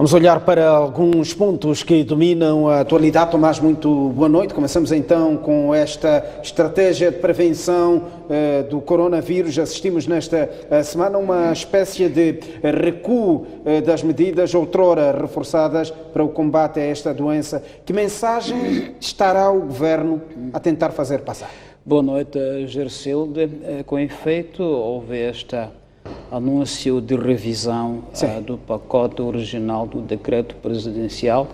Vamos olhar para alguns pontos que dominam a atualidade. Tomás, muito boa noite. Começamos então com esta estratégia de prevenção do coronavírus. Assistimos nesta semana uma espécie de recuo das medidas outrora reforçadas para o combate a esta doença. Que mensagem estará o Governo a tentar fazer passar? Boa noite, Gersilde. Com efeito, houve este anúncio de revisão do pacote original do decreto presidencial.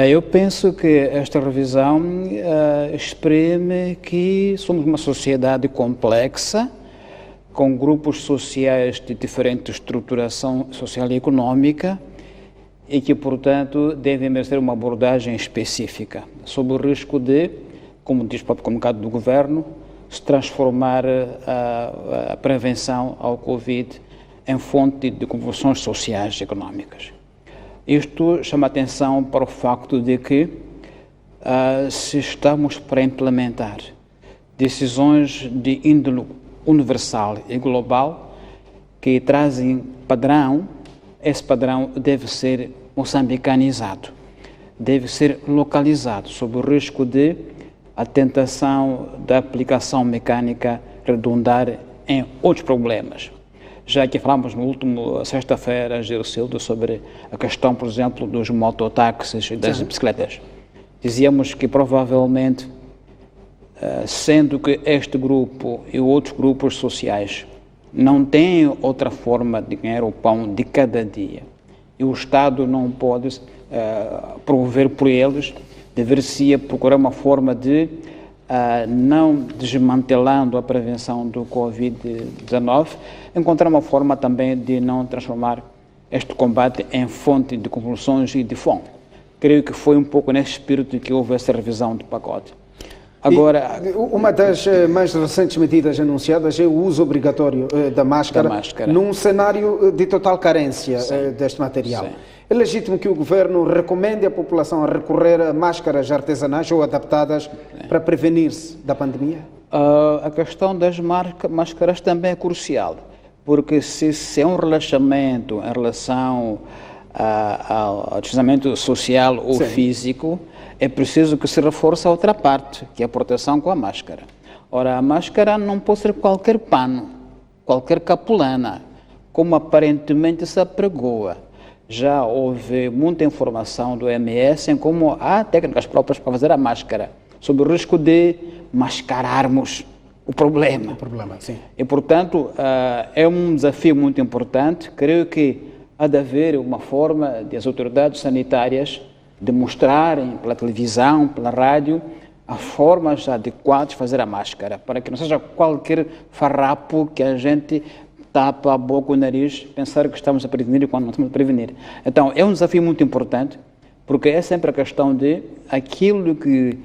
Eu penso que esta revisão exprime que somos uma sociedade complexa, com grupos sociais de diferente estruturação social e econômica, e que, portanto, devem merecer uma abordagem específica, sob o risco de, como diz o próprio comunicado do Governo, se transformar a prevenção ao Covid em fonte de convulsões sociais e económicas. Isto chama a atenção para o facto de que, se estamos para implementar decisões de índole universal e global que trazem padrão, esse padrão deve ser moçambicanizado, deve ser localizado, sob o risco de a tentação da aplicação mecânica redundar em outros problemas. Já que falamos no último sexta-feira, Gersildo, sobre a questão, por exemplo, dos mototáxis e das bicicletas. Dizíamos que provavelmente, sendo que este grupo e outros grupos sociais não têm outra forma de ganhar o pão de cada dia, e o Estado não pode prover por eles, deveria procurar uma forma de, não desmantelando a prevenção do Covid-19, encontrar uma forma também de não transformar este combate em fonte de convulsões e de fome. Creio que foi um pouco nesse espírito que houve essa revisão do pacote. Agora, uma das mais recentes medidas anunciadas é o uso obrigatório da máscara, num cenário de total carência deste material. Sim. É legítimo que o Governo recomende à população a recorrer a máscaras artesanais ou adaptadas para prevenir-se da pandemia? A questão das máscaras também é crucial, porque se é um relaxamento em relação ao distanciamento social ou físico, é preciso que se reforce a outra parte, que é a proteção com a máscara. Ora, a máscara não pode ser qualquer pano, qualquer capulana, como aparentemente se apregoa. Já houve muita informação do OMS em como há técnicas próprias para fazer a máscara, sob o risco de mascararmos o problema. Sim. E, portanto, é um desafio muito importante. Creio que há de haver uma forma de as autoridades sanitárias demonstrarem pela televisão, pela rádio, as formas adequadas de fazer a máscara, para que não seja qualquer farrapo que a gente tapa a boca, o nariz, pensar que estamos a prevenir quando não estamos a prevenir. Então, é um desafio muito importante, porque é sempre a questão de aquilo que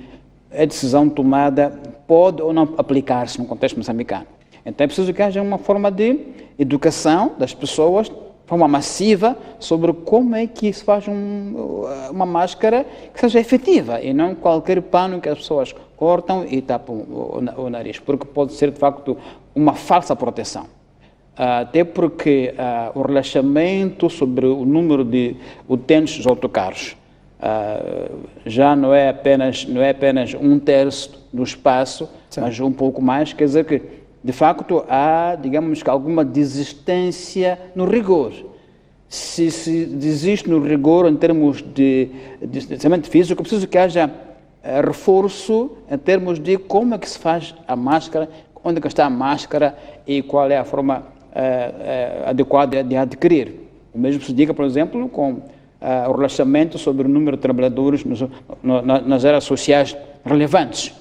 é decisão tomada pode ou não aplicar-se no contexto moçambicano. Então, é preciso que haja uma forma de educação das pessoas, de forma massiva, sobre como é que se faz uma máscara que seja efetiva, e não qualquer pano que as pessoas cortam e tapam o nariz, porque pode ser, de facto, uma falsa proteção. Até porque o relaxamento sobre o número de utentes dos autocarros já não é apenas um terço do espaço, mas um pouco mais, quer dizer que, de facto, há, digamos que, alguma desistência no rigor. Se desiste no rigor em termos de distanciamento físico, é preciso que haja reforço em termos de como é que se faz a máscara, onde é que está a máscara e qual é a forma adequada de adquirir. O mesmo se diga, por exemplo, com o relaxamento sobre o número de trabalhadores nas áreas sociais relevantes,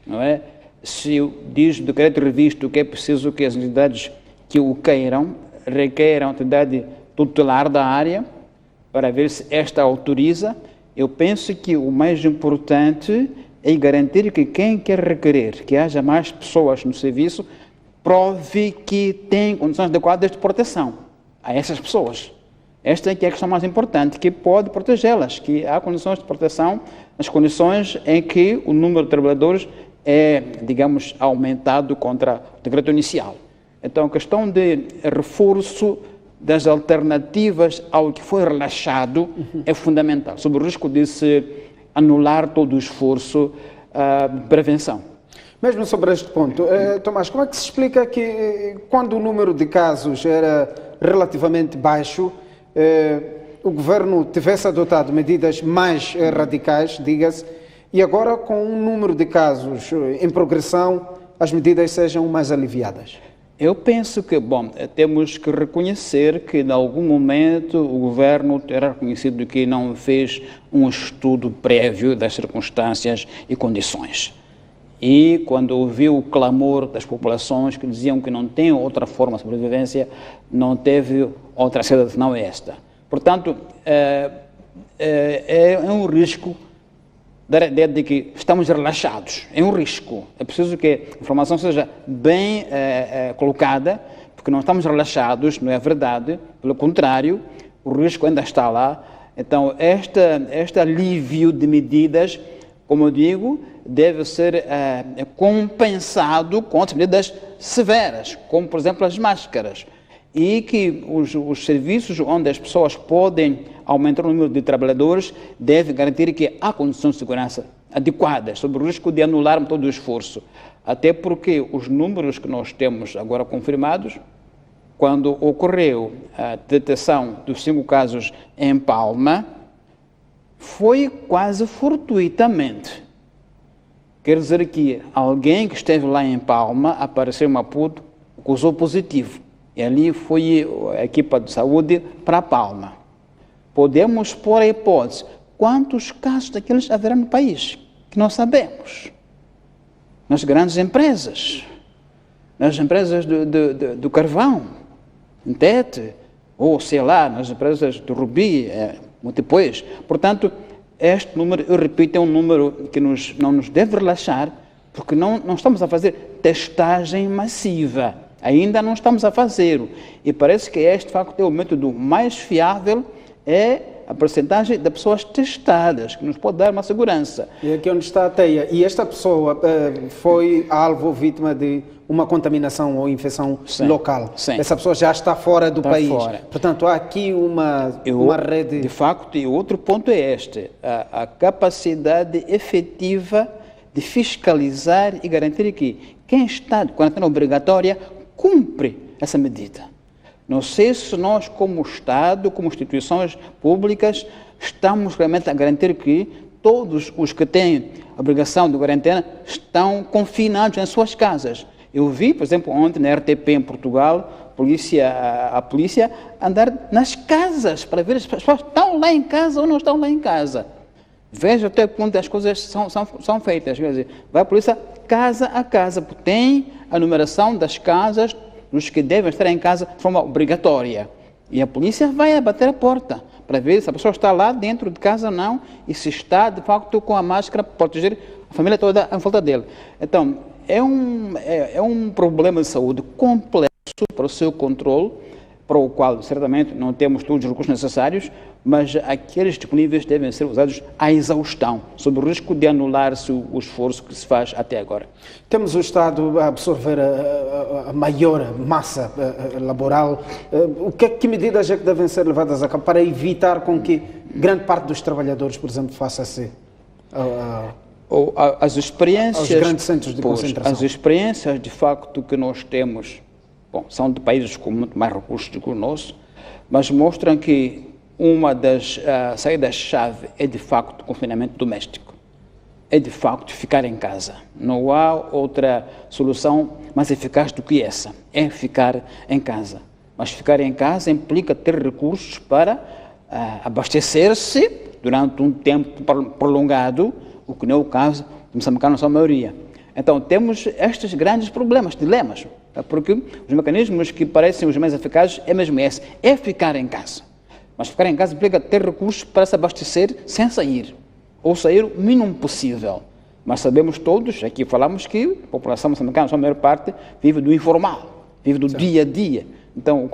não é? Se diz o decreto revisto que é preciso que as entidades que o queiram requeiram a entidade tutelar da área para ver se esta autoriza, eu penso que o mais importante é garantir que quem quer requerer que haja mais pessoas no serviço prove que tem condições adequadas de proteção a essas pessoas. Esta é que é a questão mais importante, que pode protegê-las, que há condições de proteção nas condições em que o número de trabalhadores é, digamos, aumentado contra o decreto inicial. Então, a questão de reforço das alternativas ao que foi relaxado é fundamental, sob o risco de se anular todo o esforço de prevenção. Mesmo sobre este ponto, Tomás, como é que se explica que quando o número de casos era relativamente baixo, o governo tivesse adotado medidas mais radicais, diga-se, e agora com um número de casos em progressão, as medidas sejam mais aliviadas? Eu penso que, temos que reconhecer que, em algum momento, o governo terá reconhecido que não fez um estudo prévio das circunstâncias e condições. E, quando ouviu o clamor das populações que diziam que não tem outra forma de sobrevivência, não teve outra saída senão esta. Portanto, é um risco dar a ideia de que estamos relaxados. É um risco. É preciso que a informação seja bem colocada, porque não estamos relaxados, não é verdade. Pelo contrário, o risco ainda está lá. Então, este alívio de medidas, como eu digo, deve ser compensado com outras medidas severas, como, por exemplo, as máscaras. E que os serviços onde as pessoas podem aumentar o número de trabalhadores devem garantir que há condições de segurança adequadas, sob o risco de anular todo o esforço. Até porque os números que nós temos agora confirmados, quando ocorreu a detecção dos 5 casos em Palma, foi quase fortuitamente. Quer dizer que alguém que esteve lá em Palma, apareceu em Maputo, acusou positivo. E ali foi a equipa de saúde para Palma. Podemos pôr a hipótese, quantos casos daqueles haverá no país? Que não sabemos. Nas grandes empresas, nas empresas do carvão, em Tete, ou sei lá, nas empresas do Rubi, depois. Portanto, este número, eu repito, é um número que não nos deve relaxar, porque não estamos a fazer testagem massiva. Ainda não estamos a fazê-lo. E parece que este, de facto, é o método mais fiável, é a percentagem de pessoas testadas, que nos pode dar uma segurança. E aqui onde está a teia. E esta pessoa foi alvo ou vítima de uma contaminação ou infecção local. Sim. Essa pessoa já está fora do país. Fora. Portanto, há aqui uma rede... De facto, e o outro ponto é este, a capacidade efetiva de fiscalizar e garantir que quem está de quarentena obrigatória cumpre essa medida. Não sei se nós, como Estado, como instituições públicas, estamos realmente a garantir que todos os que têm obrigação de quarentena estão confinados em suas casas. Eu vi, por exemplo, ontem na RTP em Portugal, a polícia andar nas casas para ver se as pessoas estão lá em casa ou não estão lá em casa. Veja até quando as coisas são feitas. Quer dizer, vai a polícia casa a casa, porque tem a numeração das casas dos que devem estar em casa de forma obrigatória. E a polícia vai bater a porta para ver se a pessoa está lá dentro de casa ou não e se está, de facto, com a máscara para proteger a família toda à volta dele. Então, é um problema de saúde complexo para o seu controle, para o qual, certamente, não temos todos os recursos necessários, mas aqueles disponíveis devem ser usados à exaustão, sob o risco de anular-se o esforço que se faz até agora. Temos o Estado a absorver a maior massa laboral. Que medidas é que devem ser levadas a cabo para evitar com que grande parte dos trabalhadores, por exemplo, faça-se as experiências, aos grandes centros de concentração? As experiências, de facto, que nós temos, são de países com muito mais recursos do que o nosso, mas mostram que uma das saídas-chave é, de facto, o confinamento doméstico. É, de facto, ficar em casa. Não há outra solução mais eficaz do que essa. É ficar em casa. Mas ficar em casa implica ter recursos para abastecer-se durante um tempo prolongado, o que não é o caso de moçambicanos, na sua maioria. Então, temos estes grandes problemas, dilemas, porque os mecanismos que parecem os mais eficazes é mesmo esse, é ficar em casa. Mas ficar em casa implica ter recursos para se abastecer sem sair, ou sair o mínimo possível. Mas sabemos todos, aqui falamos que a população moçambicana, a sua maior parte, vive do informal, vive do dia a dia. Então,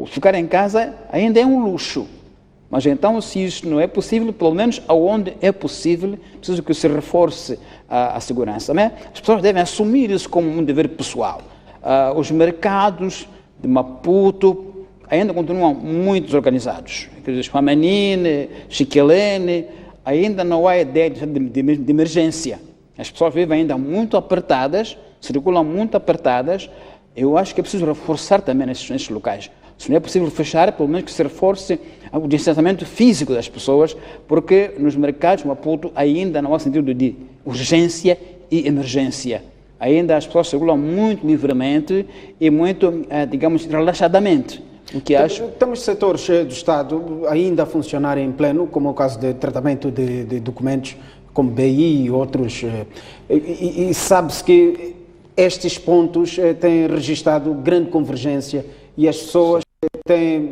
ficar em casa ainda é um luxo. Mas então, se isso não é possível, pelo menos aonde é possível, preciso que se reforce a segurança. Né? As pessoas devem assumir isso como um dever pessoal. Os mercados de Maputo, ainda continuam muito desorganizados. Feminine, Chiquelene, ainda não há ideia de emergência. As pessoas vivem ainda muito apertadas, circulam muito apertadas. Eu acho que é preciso reforçar também nestes locais. Se não é possível fechar, pelo menos que se reforce o distanciamento físico das pessoas, porque nos mercados Maputo ainda não há sentido de urgência e emergência. Ainda as pessoas circulam muito livremente e muito, digamos, relaxadamente. O que acho... Temos setores do Estado ainda a funcionar em pleno, como é o caso de tratamento de documentos como BI e outros. E sabe-se que estes pontos têm registrado grande convergência e as pessoas têm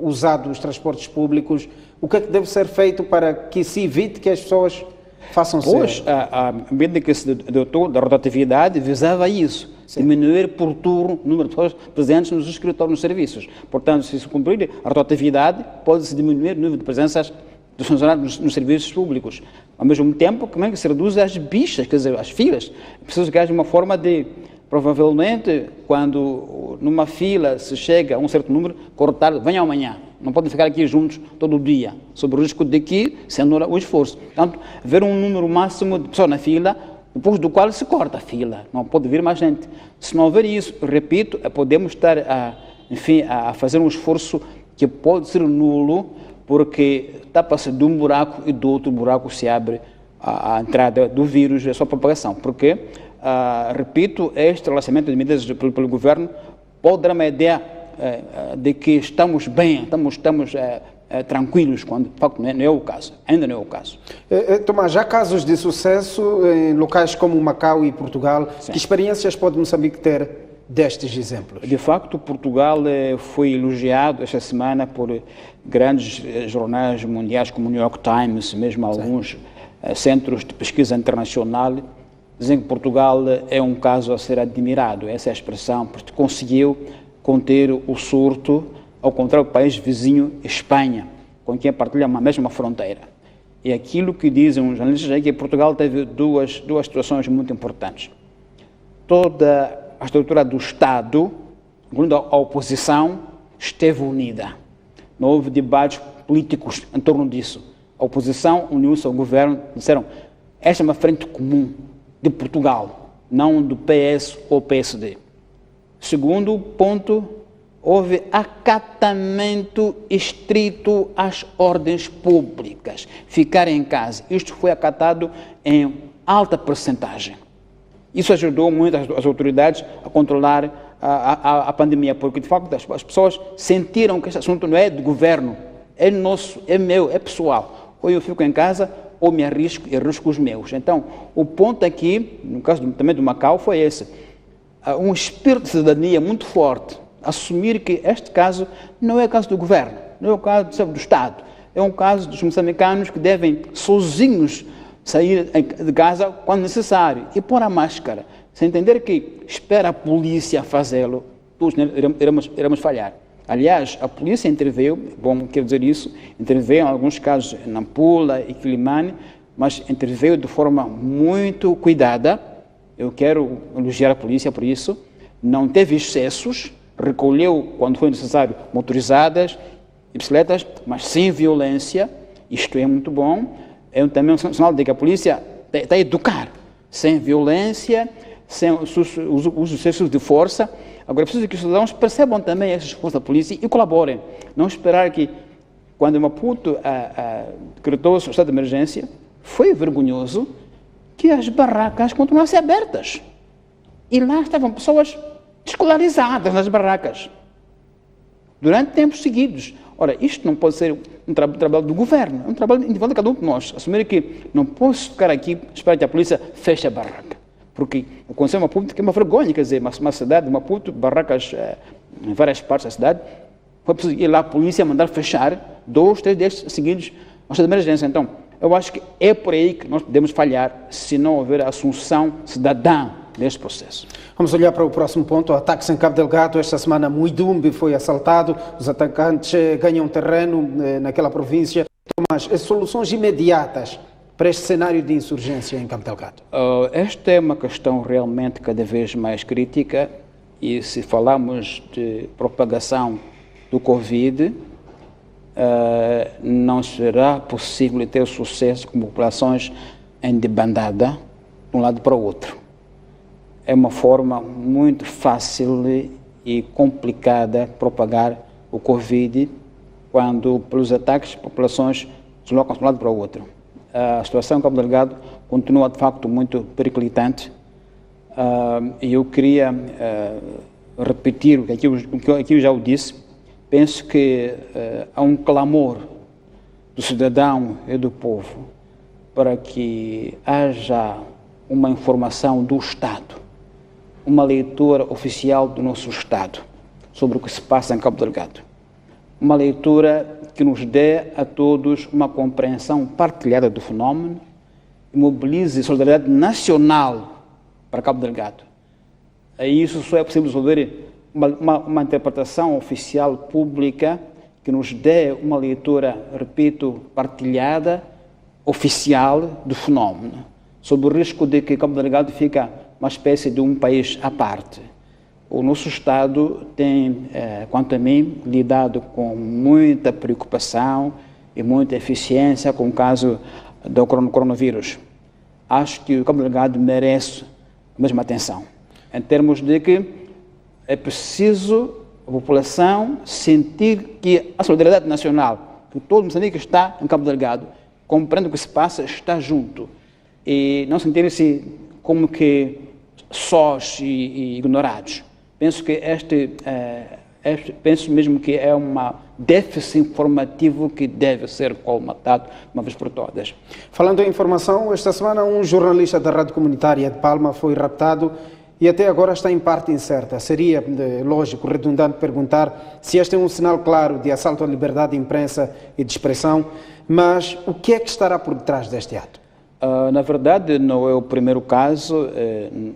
usado os transportes públicos. O que é que deve ser feito para que se evite que as pessoas façam Pois, a medida que se adotou da rotatividade visava isso, sim, diminuir por turno o número de pessoas presentes nos escritórios, nos serviços. Portanto, se cumprir a rotatividade, pode-se diminuir o número de presenças dos funcionários nos serviços públicos. Ao mesmo tempo, como é que se reduz as bichas, quer dizer, as filas? É preciso que haja uma forma de, provavelmente, quando numa fila se chega a um certo número, cortar, venham amanhã. Não podem ficar aqui juntos todo o dia, sob o risco de que se anula o esforço. Portanto, haver um número máximo de pessoas na fila, depois do qual se corta a fila. Não pode vir mais gente. Se não houver isso, repito, podemos estar a fazer um esforço que pode ser nulo, porque tapa-se de um buraco e do outro buraco se abre a entrada do vírus e a sua propagação. Porque, repito, este relaxamento de medidas pelo governo pode dar uma ideia de que estamos bem, estamos tranquilos, quando de facto não é o caso, ainda não é o caso. Tomás, já há casos de sucesso em locais como Macau e Portugal. Sim. Que experiências pode Moçambique ter destes exemplos? De facto, Portugal foi elogiado esta semana por grandes jornais mundiais como o New York Times, mesmo alguns centros de pesquisa internacional, dizem que Portugal é um caso a ser admirado. Essa é a expressão, porque conseguiu conter o surto, ao contrário do país vizinho, Espanha, com quem partilha uma mesma fronteira. E aquilo que dizem os jornalistas é que Portugal teve duas situações muito importantes. Toda a estrutura do Estado, incluindo a oposição, esteve unida. Não houve debates políticos em torno disso. A oposição uniu-se ao governo, disseram, esta é uma frente comum de Portugal, não do PS ou PSD. Segundo ponto, houve acatamento estrito às ordens públicas, ficar em casa. Isto foi acatado em alta percentagem. Isso ajudou muito as autoridades a controlar a pandemia, porque de facto as pessoas sentiram que este assunto não é do governo, é nosso, é meu, é pessoal. Ou eu fico em casa, ou me arrisco e arrisco os meus. Então, o ponto aqui, no caso também do Macau, foi esse. Um espírito de cidadania muito forte, assumir que este caso não é o caso do governo, não é o caso do Estado, é um caso dos moçambicanos que devem sozinhos sair de casa quando necessário e pôr a máscara, sem entender que espera a polícia fazê-lo, todos iremos falhar. Aliás, a polícia interveio, bom, quero dizer isso, interveio em alguns casos em Nampula e Quilimane, mas interveio de forma muito cuidada. Eu quero elogiar a polícia por isso, não teve excessos, recolheu, quando foi necessário, motorizadas e bicicletas, mas sem violência. Isto é muito bom. É também um sinal de que a polícia está a educar, sem violência, sem uso excessivo de força. Agora, é preciso que os cidadãos percebam também esse esforço da polícia e colaborem. Não esperar que, quando Maputo decretou-se o estado de emergência, foi vergonhoso que as barracas continuassem abertas. E lá estavam pessoas escolarizadas nas barracas, durante tempos seguidos. Ora, isto não pode ser um trabalho do governo, é um trabalho individual de cada um de nós. Assumir que não posso ficar aqui esperar que a polícia feche a barraca. Porque o Conselho de Maputo é uma vergonha, quer dizer, uma cidade de Maputo, barracas em várias partes da cidade, foi preciso ir lá a polícia mandar fechar 2, 3 dias seguidos ao estado de emergência. Então, eu acho que é por aí que nós podemos falhar se não houver a assunção cidadã deste processo. Vamos olhar para o próximo ponto, ataques em Cabo Delgado. Esta semana Muidumbe foi assaltado, os atacantes ganham terreno naquela província. Mas as soluções imediatas para este cenário de insurgência em Cabo Delgado? Esta é uma questão realmente cada vez mais crítica e se falamos de propagação do Covid, não será possível ter sucesso com populações em debandada de um lado para o outro. É uma forma muito fácil e complicada de propagar o Covid quando, pelos ataques, populações se deslocam de um lado para o outro. A situação em Cabo Delgado continua, de facto, muito periclitante. E eu queria repetir o que eu já disse. Penso que há um clamor do cidadão e do povo para que haja uma informação do Estado, uma leitura oficial do nosso Estado sobre o que se passa em Cabo Delgado. Uma leitura que nos dê a todos uma compreensão partilhada do fenómeno e mobilize solidariedade nacional para Cabo Delgado. Isso só é possível resolver uma interpretação oficial pública que nos dê uma leitura, repito, partilhada, oficial do fenómeno, sob o risco de que Cabo Delgado fica uma espécie de um país à parte. O nosso Estado tem, quanto a mim, lidado com muita preocupação e muita eficiência com o caso do coronavírus. Acho que o Cabo Delgado merece a mesma atenção, em termos de que é preciso a população sentir que a solidariedade nacional, que todo Moçambique está em Cabo Delgado, compreende o que se passa, está junto, e não sentirem-se como que sós e ignorados. Penso que penso mesmo que é uma déficit informativo que deve ser colmatado uma vez por todas. Falando em informação, esta semana um jornalista da Rádio Comunitária de Palma foi raptado e até agora está em parte incerta. Seria, lógico, redundante perguntar se este é um sinal claro de assalto à liberdade de imprensa e de expressão, mas o que é que estará por detrás deste ato? Na verdade, não é o primeiro caso,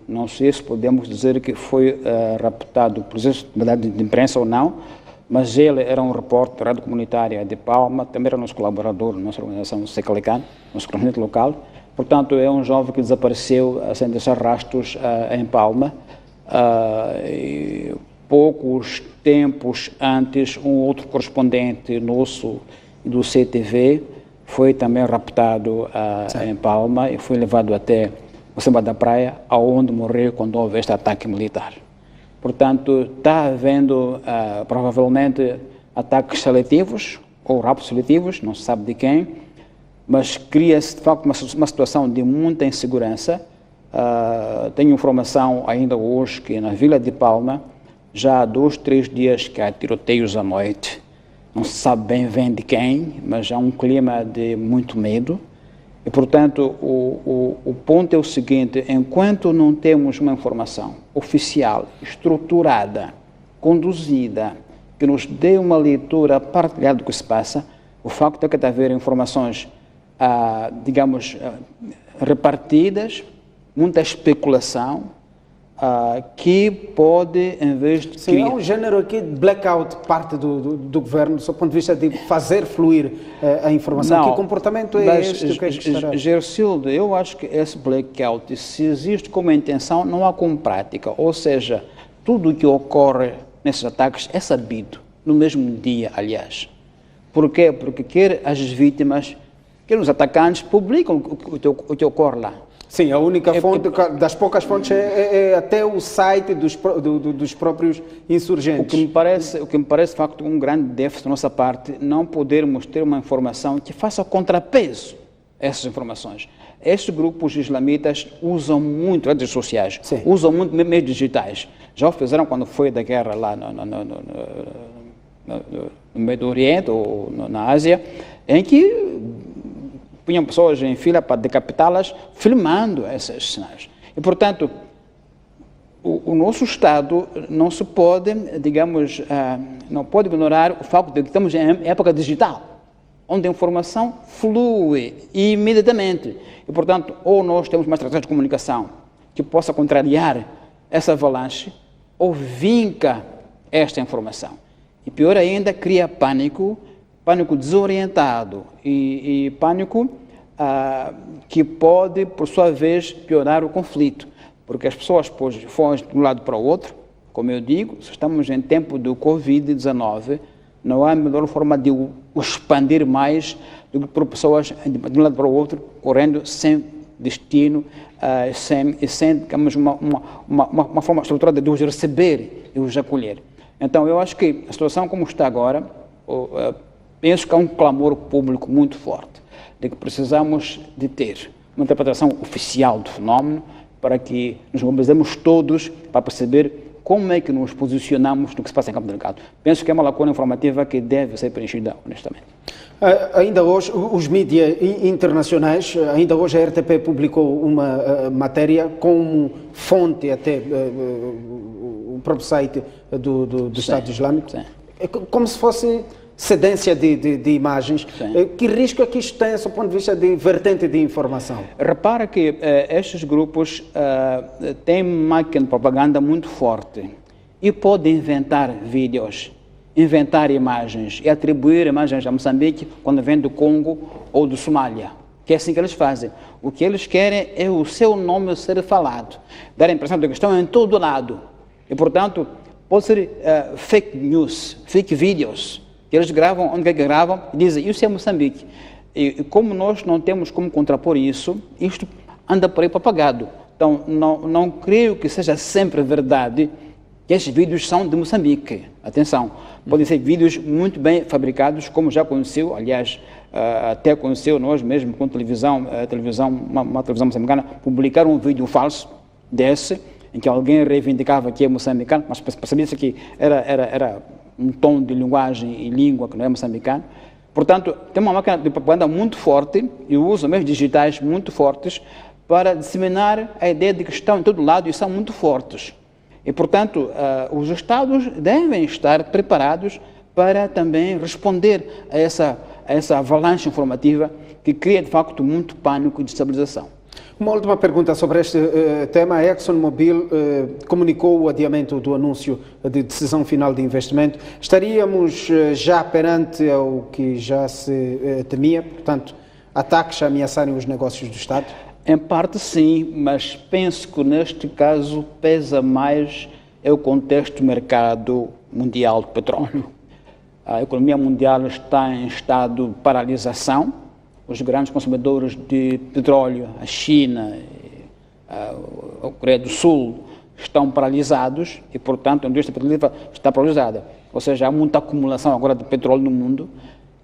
não sei se podemos dizer que foi raptado por liberdade de imprensa ou não, mas ele era um repórter da Rádio Comunitária de Palma, também era nosso colaborador, nossa organização Secalican, nosso correspondente local. Portanto, é um jovem que desapareceu sem deixar rastros em Palma. E poucos tempos antes, um outro correspondente nosso do CTV foi também raptado em Palma e foi levado até o Samba da Praia, aonde morreu quando houve este ataque militar. Portanto, está havendo provavelmente ataques seletivos ou raptos seletivos, não se sabe de quem, mas cria-se de facto uma situação de muita insegurança. Tenho informação ainda hoje que na Vila de Palma já há 2, 3 dias que há tiroteios à noite. Não se sabe bem vem de quem, mas há um clima de muito medo. E, portanto, o ponto é o seguinte: enquanto não temos uma informação oficial, estruturada, conduzida, que nos dê uma leitura partilhada do que se passa, o facto é que está a haver informações, digamos, repartidas, muita especulação, que pode, em vez de... Sim, há um género aqui de blackout parte do governo, do seu ponto de vista de fazer fluir a informação. Não, que comportamento é este? O que é que estará? Gersildo, eu acho que esse blackout, se existe como intenção, não há como prática. Ou seja, tudo o que ocorre nesses ataques é sabido, no mesmo dia, aliás. Por quê? Porque quer as vítimas, quer os atacantes publicam o que ocorre lá. Sim, a única fonte, das poucas fontes, é até o site dos próprios insurgentes. O que me parece, de facto, um grande déficit da nossa parte, não podermos ter uma informação que faça contrapeso a essas informações. Estes grupos islamitas usam muito redes sociais, sim, usam muito meios digitais. Já o fizeram quando foi da guerra lá no Médio Oriente ou na Ásia, em que punham pessoas em fila para decapitá-las, filmando esses cenários. E, portanto, o nosso Estado não se pode, digamos, não pode ignorar o facto de que estamos em época digital, onde a informação flui imediatamente. E, portanto, ou nós temos uma estratégia de comunicação que possa contrariar essa avalanche, ou vinca esta informação. E, pior ainda, cria pânico desorientado e pânico que pode, por sua vez, piorar o conflito, porque as pessoas fogem de um lado para o outro. Como eu digo, se estamos em tempo do Covid-19, não há melhor forma de o expandir mais do que por pessoas de um lado para o outro, correndo sem destino, sem digamos, uma forma estruturada de os receber e os acolher. Então, eu acho que a situação como está agora, penso que há um clamor público muito forte de que precisamos de ter uma interpretação oficial do fenómeno para que nos mobilizemos todos para perceber como é que nos posicionamos no que se passa em Cabo Delgado. Penso que é uma lacuna informativa que deve ser preenchida, honestamente. Ainda hoje, os mídias internacionais, ainda hoje a RTP publicou uma matéria com fonte até o próprio site do Estado Islâmico, como se fosse cedência de imagens. Que risco é que isto tem, do ponto de vista de vertente de informação? Repara que estes grupos têm máquina de propaganda muito forte e podem inventar vídeos, inventar imagens e atribuir imagens a Moçambique quando vem do Congo ou do Somália, que é assim que eles fazem. O que eles querem é o seu nome ser falado, dar a impressão de que estão em todo lado. E, portanto, pode ser fake news, fake vídeos, que eles gravam onde é que gravam e dizem, isso é Moçambique. E como nós não temos como contrapor isso, isto anda por aí propagado. Então, não creio que seja sempre verdade que estes vídeos são de Moçambique. Atenção, podem ser vídeos muito bem fabricados, como já aconteceu, aliás, até aconteceu nós mesmo com uma televisão moçambicana, publicaram um vídeo falso desse, em que alguém reivindicava que é moçambicano, mas percebia-se que era um tom de linguagem e língua que não é moçambicano. Portanto, tem uma máquina de propaganda muito forte e usa meios digitais muito fortes para disseminar a ideia de que estão em todo lado e são muito fortes. E, portanto, os Estados devem estar preparados para também responder a essa avalanche informativa que cria, de facto, muito pânico e destabilização. Uma última pergunta sobre este tema. A ExxonMobil comunicou o adiamento do anúncio de decisão final de investimento. Estaríamos já perante o que já se temia, portanto, ataques a ameaçarem os negócios do Estado? Em parte sim, mas penso que neste caso pesa mais o contexto do mercado mundial de petróleo. A economia mundial está em estado de paralisação. Os grandes consumidores de petróleo, a China, a Coreia do Sul, estão paralisados e, portanto, a indústria petrolífera está paralisada. Ou seja, há muita acumulação agora de petróleo no mundo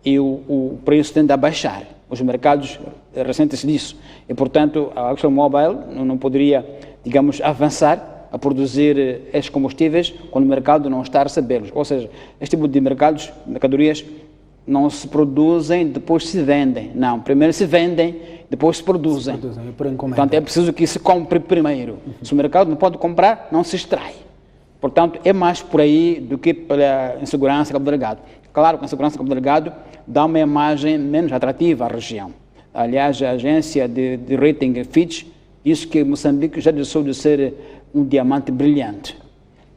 e o preço tende a baixar. Os mercados ressentem-se disso. E, portanto, a ExxonMobil não poderia, digamos, avançar a produzir estes combustíveis quando o mercado não está a recebê-los. Ou seja, este tipo de mercadorias não se produzem, depois se vendem. Não, primeiro se vendem, depois se produzem. Portanto, é preciso que se compre primeiro. Se o mercado não pode comprar, não se extrai. Portanto, é mais por aí do que pela insegurança de Cabo Delgado. Claro que a insegurança de Cabo Delgado dá uma imagem menos atrativa à região. Aliás, a agência de rating Fitch diz que Moçambique já deixou de ser um diamante brilhante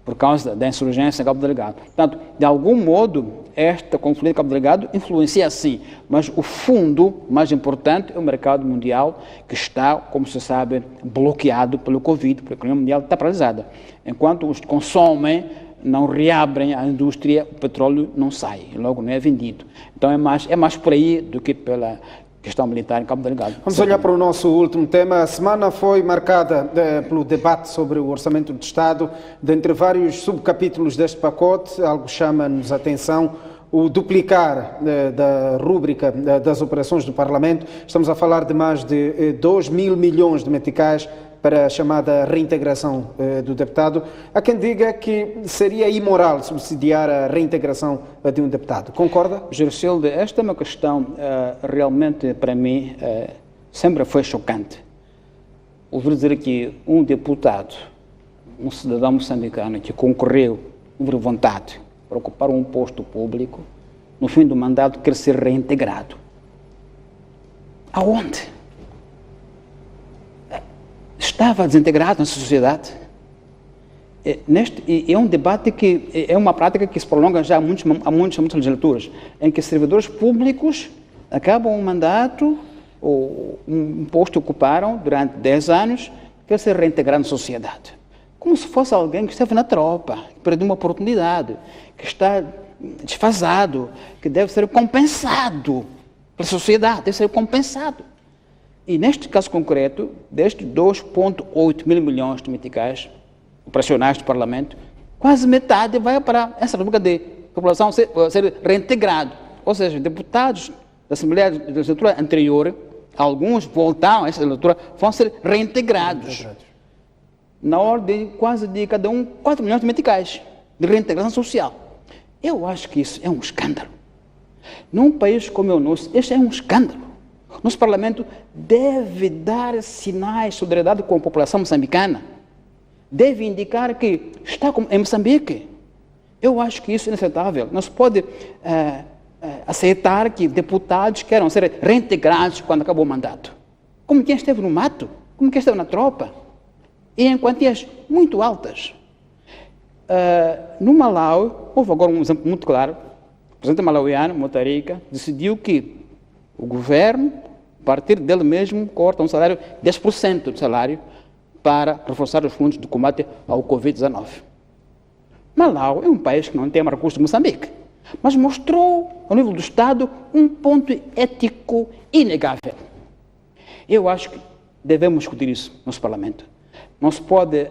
por causa da insurgência em Cabo Delgado. Portanto, de algum modo, esta conflito em Cabo Delgado influencia sim, mas o fundo mais importante é o mercado mundial, que está, como se sabe, bloqueado pelo Covid, porque a economia mundial está paralisada. Enquanto os que consomem não reabrem a indústria, o petróleo não sai, logo não é vendido. Então é mais por aí do que pela questão militar em Cabo Delgado. Vamos olhar para o nosso último tema. A semana foi marcada pelo debate sobre o Orçamento de Estado. Dentre vários subcapítulos deste pacote, algo chama-nos a atenção: o duplicar da rúbrica das operações do Parlamento. Estamos a falar de mais de 2 mil milhões de meticais para a chamada reintegração do deputado. Há quem diga que seria imoral subsidiar a reintegração de um deputado. Concorda? Gersilde, esta é uma questão realmente, para mim, sempre foi chocante. Ouvir dizer que um deputado, um cidadão moçambicano que concorreu por vontade para ocupar um posto público, no fim do mandato quer ser reintegrado. Aonde? Estava desintegrado na sociedade. É um debate que é uma prática que se prolonga já há muitas legislaturas, em que servidores públicos acabam um mandato ou um posto que ocuparam durante 10 anos, quer ser reintegrado na sociedade. Como se fosse alguém que esteve na tropa, que perdeu uma oportunidade, que está desfasado, que deve ser compensado pela sociedade, deve ser compensado. E neste caso concreto, destes 2,8 mil milhões de meticais operacionais do Parlamento, quase metade vai para essa rubrica de população ser reintegrado. Ou seja, deputados da Assembleia da Legislatura anterior, alguns voltaram a essa legislatura, vão ser reintegrados. Na ordem quase de cada um 4 milhões de meticais de reintegração social. Eu acho que isso é um escândalo. Num país como o nosso, este é um escândalo. Nosso Parlamento deve dar sinais de solidariedade com a população moçambicana. Deve indicar que está em Moçambique. Eu acho que isso é inaceitável. Não se pode aceitar que deputados queiram ser reintegrados quando acabou o mandato. Como quem esteve no mato, como quem esteve na tropa. E em quantias muito altas. No Malau, houve agora um exemplo muito claro. O presidente malauiano, Mutharika, decidiu que o governo, a partir dele mesmo, corta um salário, 10% do salário, para reforçar os fundos de combate ao Covid-19. Malau é um país que não tem mais recursos de Moçambique, mas mostrou, ao nível do Estado, um ponto ético inegável. Eu acho que devemos discutir isso no nosso Parlamento. Não se pode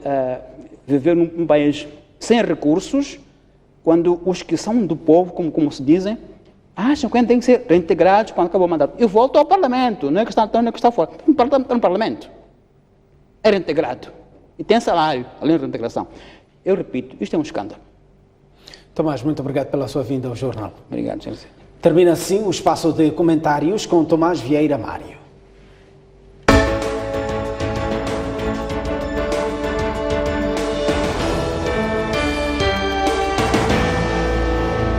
viver num país sem recursos, quando os que são do povo, como se dizem, acham que têm que ser reintegrados quando acabou o mandato. Eu volto ao Parlamento, não é que está fora. Está no Parlamento. É reintegrado. E tem salário, além da reintegração. Eu repito, isto é um escândalo. Tomás, muito obrigado pela sua vinda ao jornal. Obrigado, senhor. Termina assim o espaço de comentários com Tomás Vieira Mário.